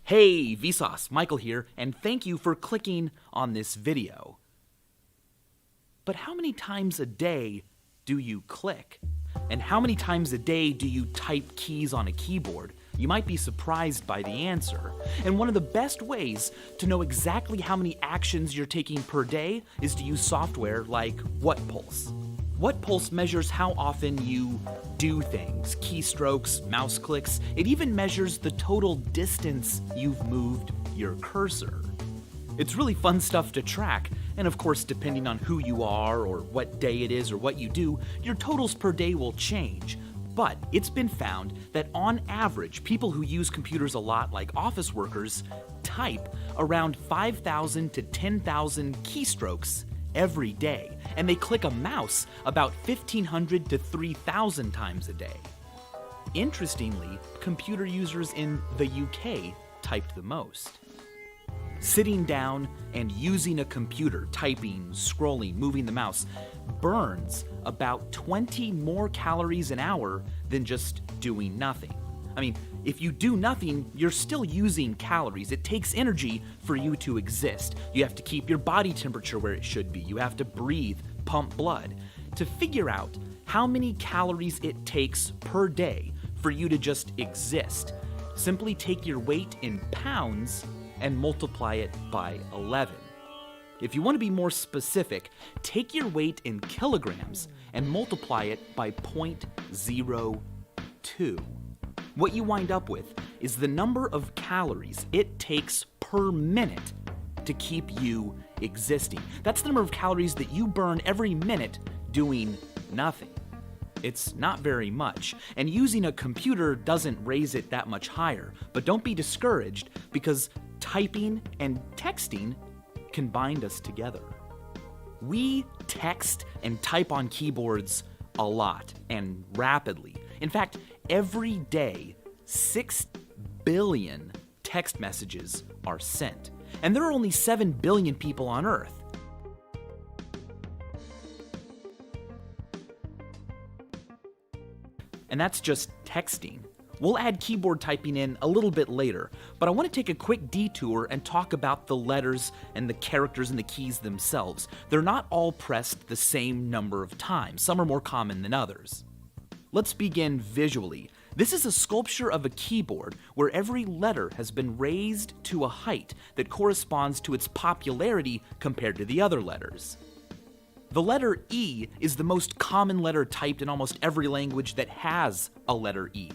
Hey, Vsauce, Michael here, and thank you for clicking on this video. But how many times a day do you click? And how many times a day do you type keys on a keyboard? You might be surprised by the answer. And one of the best ways to know exactly how many actions you're taking per day is to use software like WhatPulse. WhatPulse measures how often you do things, keystrokes, mouse clicks. It even measures the total distance you've moved your cursor. It's really fun stuff to track, and of course, depending on who you are or what day it is or what you do, your totals per day will change. But it's been found that on average, people who use computers a lot, like office workers, type around 5,000 to 10,000 keystrokes every day, and they click a mouse about 1,500 to 3,000 times a day. Interestingly, computer users in the UK typed the most. Sitting down and using a computer, typing, scrolling, moving the mouse, burns about 20 more calories an hour than just doing nothing. I mean, if you do nothing, you're still using calories. It takes energy for you to exist. You have to keep your body temperature where it should be. You have to breathe, pump blood. To figure out how many calories it takes per day for you to just exist, simply take your weight in pounds and multiply it by 11. If you want to be more specific, take your weight in kilograms and multiply it by 0.02. What you wind up with is the number of calories it takes per minute to keep you existing. That's the number of calories that you burn every minute doing nothing. It's not very much, and using a computer doesn't raise it that much higher. But don't be discouraged, because typing and texting can bind us together. We text and type on keyboards a lot and rapidly. In fact, every day, 6 billion text messages are sent. And there are only 7 billion people on Earth. And that's just texting. We'll add keyboard typing in a little bit later, but I want to take a quick detour and talk about the letters and the characters and the keys themselves. They're not all pressed the same number of times. Some are more common than others. Let's begin visually. This is a sculpture of a keyboard where every letter has been raised to a height that corresponds to its popularity compared to the other letters. The letter E is the most common letter typed in almost every language that has a letter E.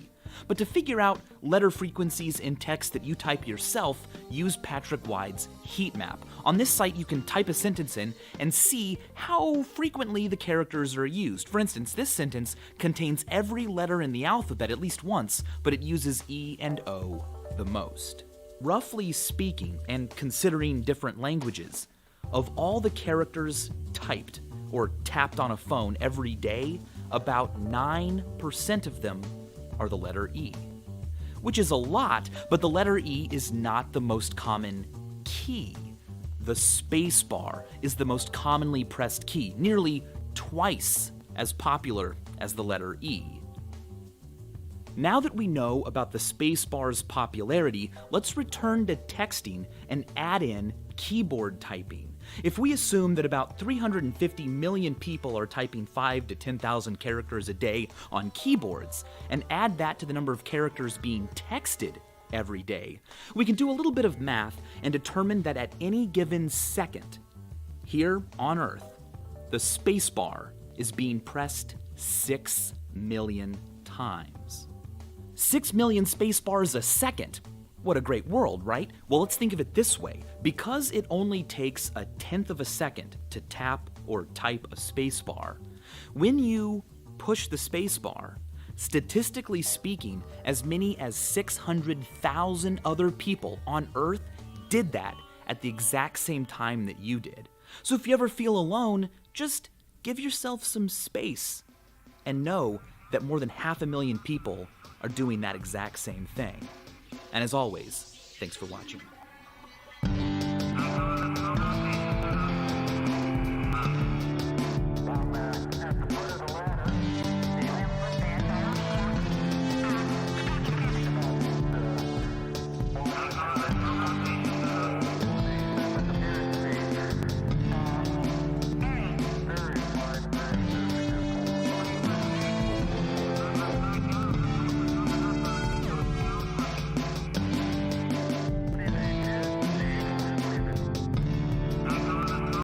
But to figure out letter frequencies in text that you type yourself, use Patrick Wide's heat map. On this site, you can type a sentence in and see how frequently the characters are used. For instance, this sentence contains every letter in the alphabet at least once, but it uses E and O the most. Roughly speaking, and considering different languages, of all the characters typed or tapped on a phone every day, about 9% of them are the letter E, which is a lot, but the letter E is not the most common key. The space bar is the most commonly pressed key, nearly twice as popular as the letter E. Now that we know about the space bar's popularity, let's return to texting and add in keyboard typing. If we assume that about 350 million people are typing 5,000 to 10,000 characters a day on keyboards, and add that to the number of characters being texted every day, we can do a little bit of math and determine that at any given second, here on Earth, the space bar is being pressed 6 million times. 6 million space bars a second. What a great world, right? Well, let's think of it this way. Because it only takes 1/10 of a second to tap or type a space bar, when you push the space bar, statistically speaking, as many as 600,000 other people on Earth did that at the exact same time that you did. So if you ever feel alone, just give yourself some space and know that more than 500,000 people are doing that exact same thing. And as always, thanks for watching. down and